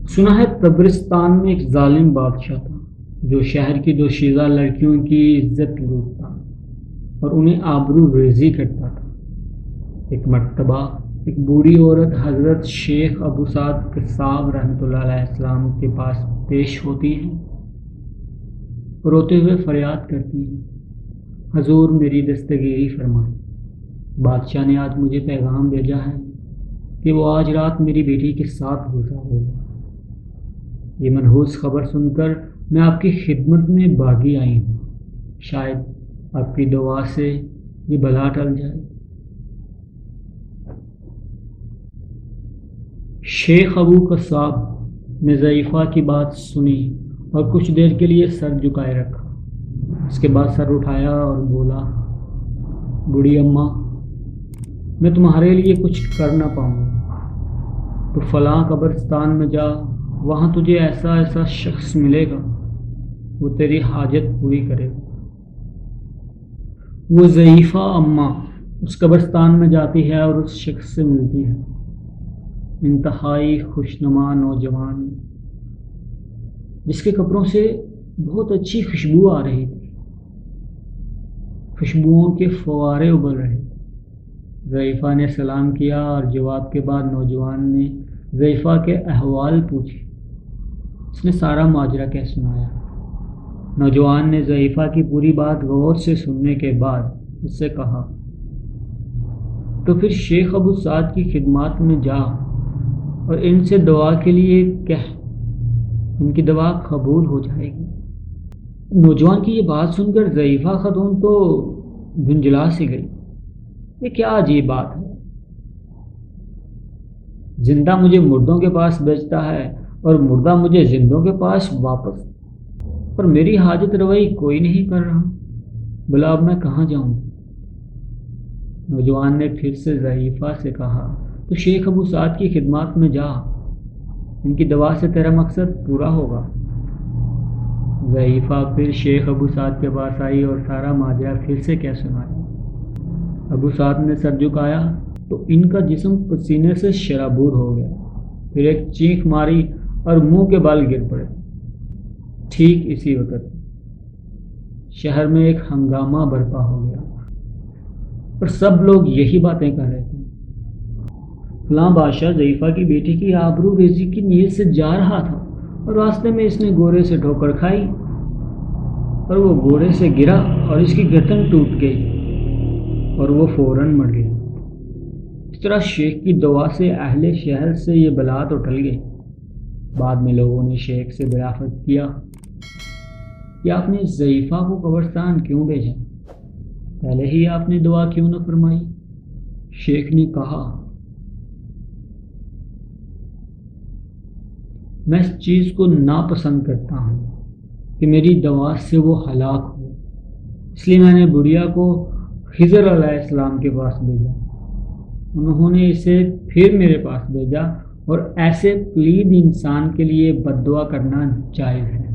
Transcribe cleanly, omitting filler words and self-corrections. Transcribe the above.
سنا ہے قبرستان میں ایک ظالم بادشاہ تھا جو شہر کی دوشیزہ لڑکیوں کی عزت لوٹتا اور انہیں آبرو ریزی کرتا تھا۔ ایک مرتبہ ایک بوڑھی عورت حضرت شیخ ابو سعد قصاب رحمۃ اللہ علیہ السلام کے پاس پیش ہوتی ہیں، روتے ہوئے فریاد کرتی ہیں، حضور میری دستگیری فرمائیں، بادشاہ نے آج مجھے پیغام بھیجا ہے کہ وہ آج رات میری بیٹی کے ساتھ گزارے گا۔ یہ منحوس خبر سن کر میں آپ کی خدمت میں بھاگی آئی ہوں، شاید آپ کی دعا سے یہ بلا ٹل جائے۔ شیخ ابو قصاب نے ضعیفہ کی بات سنی اور کچھ دیر کے لیے سر جھکائے رکھا، اس کے بعد سر اٹھایا اور بولا، بوڑھی اماں، میں تمہارے لیے کچھ کر نہ پاؤں گا، تو فلاں قبرستان میں جا، وہاں تجھے ایسا شخص ملے گا، وہ تیری حاجت پوری کرے گا۔ وہ ضعیفہ اماں اس قبرستان میں جاتی ہے اور اس شخص سے ملتی ہے، انتہائی خوشنما نوجوان جس کے کپڑوں سے بہت اچھی خوشبو آ رہی تھی، خوشبوؤں کے فوارے ابل رہے تھے۔ ضعیفہ نے سلام کیا اور جواب کے بعد نوجوان نے ضعیفہ کے احوال پوچھے۔ اس نے سارا ماجرا کہہ سنایا۔ نوجوان نے ضعیفہ کی پوری بات غور سے سننے کے بعد اس سے کہا، تو پھر شیخ ابو سعد کی خدمات میں جا اور ان سے دعا کے لیے کہہ، ان کی دعا قبول ہو جائے گی۔ نوجوان کی یہ بات سن کر ضعیفہ خاتون تو جھنجھلا سی گئی، یہ کیا عجیب بات ہے، زندہ مجھے مردوں کے پاس بھیجتا ہے اور مردہ مجھے زندوں کے پاس واپس، پر میری حاجت روائی کوئی نہیں کر رہا، بلا اب میں کہاں جاؤں؟ نوجوان نے پھر سے ضعیفہ سے کہا، تو شیخ ابو سعد کی خدمات میں جا، ان کی دعا سے تیرا مقصد پورا ہوگا۔ ضعیفہ پھر شیخ ابو سعد کے پاس آئی اور سارا ماجرا پھر سے کہہ سنایا۔ ابو سعد نے سر جھکایا تو ان کا جسم پسینے سے شرابور ہو گیا، پھر ایک چیخ ماری اور منہ کے بال گر پڑے۔ ٹھیک اسی وقت شہر میں ایک ہنگامہ برپا ہو گیا اور سب لوگ یہی باتیں کر رہے تھے، فلاں بادشاہ ضعیفہ کی بیٹی کی آبرو ریزی کی نیت سے جا رہا تھا اور راستے میں اس نے گھوڑے سے ٹھوکر کھائی اور وہ گھوڑے سے گرا اور اس کی گردن ٹوٹ گئی اور وہ فوراً مر گیا۔ اس طرح شیخ کی دعا سے اہل شہر سے یہ بلا تو ٹل گئی۔ بعد میں لوگوں نے شیخ سے دریافت کیا کہ آپ نے ضعیفہ کو قبرستان کیوں بھیجا، پہلے ہی آپ نے دعا کیوں نہ فرمائی؟ شیخ نے کہا، میں اس چیز کو ناپسند کرتا ہوں کہ میری دعا سے وہ ہلاک ہو، اس لیے میں نے بڑھیا کو خضر علیہ السلام کے پاس بھیجا، انہوں نے اسے پھر میرے پاس بھیجا، اور ایسے پلید انسان کے لیے بد دعا کرنا جائز ہے۔